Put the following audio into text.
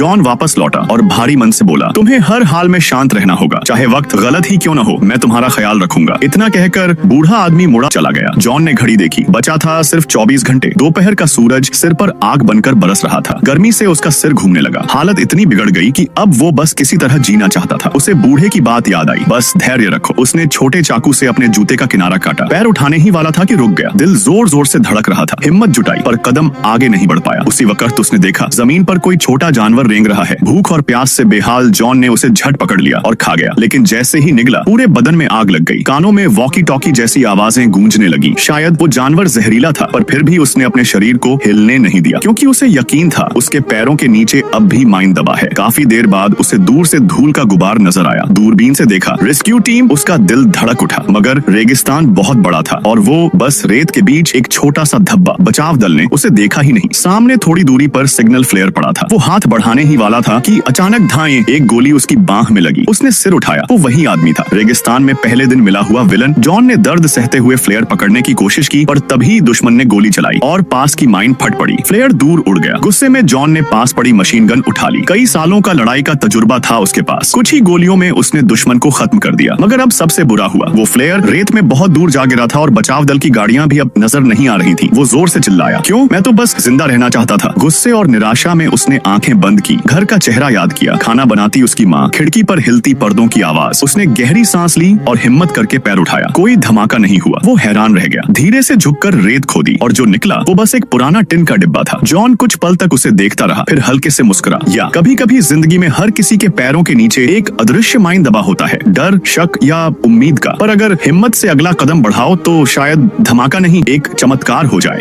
John वापस लौटा और भारी मन से बोला, तुम्हें हर हाल में शांत रहना होगा, चाहे वक्त गलत ही क्यों न हो, मैं तुम्हारा ख्याल रखूंगा। इतना कहकर बूढ़ा आदमी मुड़ा चला गया। जॉन ने घड़ी देखी, बचा था सिर्फ 24 घंटे। दोपहर का सूरज सिर पर आग बनकर बरस रहा था। गर्मी से उसका सिर घूमने लगा। हालत इतनी बिगड़ गई कि अब वो बस किसी तरह जीना चाहता था। उसे बूढ़े की बात याद आई। बस धैर्य रखो। उसने छोटे चाकू से अपने जूते का किनारा काटा। पैर उठाने ही वाला था कि रुक गया। दिल जोर जोर से धड़क रहा था। हिम्मत जुटाई पर कदम आगे नहीं बढ़ पाया। उसी वक्त उसने देखा जमीन पर कोई छोटा जानवर रेंग रहा है। भूख और प्यास से बेहाल जॉन ने उसे झट पकड़ लिया और खा गया। लेकिन जैसे ही निगला, पूरे बदन में आग लग गई। कानों में वॉकी टॉकी जैसी आवाजें गूंजने लगी। शायद वो जानवर जहरीला था, पर फिर भी उसने अपने शरीर को हिलने नहीं दिया, क्योंकि उसे यकीन था उसके पैरों के नीचे अब भी माइन दबा है। काफी देर बाद उसे दूर से धूल का गुबार नजर आया। दूरबीन से देखा रेस्क्यू टीम। उसका दिल धड़क उठा, मगर रेगिस्तान बहुत बड़ा था और वो बस रेत के बीच एक छोटा सा धब्बा। बचाव दल ने उसे देखा ही नहीं। सामने थोड़ी दूरी पर सिग्नल फ्लेयर पड़ा था। वो हाथ बढ़ाने ही वाला था कि अचानक धाएं एक गोली उसकी बांह में लगी। उसने सिर उठाया। वो वही आदमी था, रेगिस्तान में पहले दिन मिला हुआ विलन। जॉन ने दर्द सहते हुए फ्लेयर पकड़ने की कोशिश की, पर तभी दुश्मन ने गोली चलाई और पास की माइन फट पड़ी। फ्लेयर दूर उड़ गया। गुस्से में जॉन ने पास पड़ी मशीन गन उठा ली। कई सालों का लड़ाई का तजुर्बा था उसके पास। कुछ ही गोलियों में उसने दुश्मन को खत्म कर दिया। मगर अब सबसे बुरा हुआ, वो फ्लेयर रेत में बहुत दूर जा गिरा था और बचाव दल की गाड़ियां भी अब नजर नहीं आ रही थी। वो जोर से चिल्लाया, क्यों? मैं तो बस जिंदा रहना चाहता था। गुस्से और निराशा में उसने आंखें बंद की। घर का चेहरा याद किया, खाना बनाती उसकी माँ, खिड़की पर हिलती पर्दों की आवाज। उसने गहरी सांस ली और हिम्मत करके पैर उठाया। कोई धमाका नहीं हुआ। वो हैरान रह गया। धीरे से झुककर रेत खोदी और जो निकला वो बस एक पुराना टिन का डिब्बा था। जॉन कुछ पल तक उसे देखता रहा, फिर हल्के से मुस्कुरा। या कभी कभी जिंदगी में हर किसी के पैरों के नीचे एक अदृश्य माइन दबा होता है, डर, शक या उम्मीद का। पर अगर हिम्मत से अगला कदम बढ़ाओ तो शायद धमाका नहीं, एक चमत्कार हो जाए।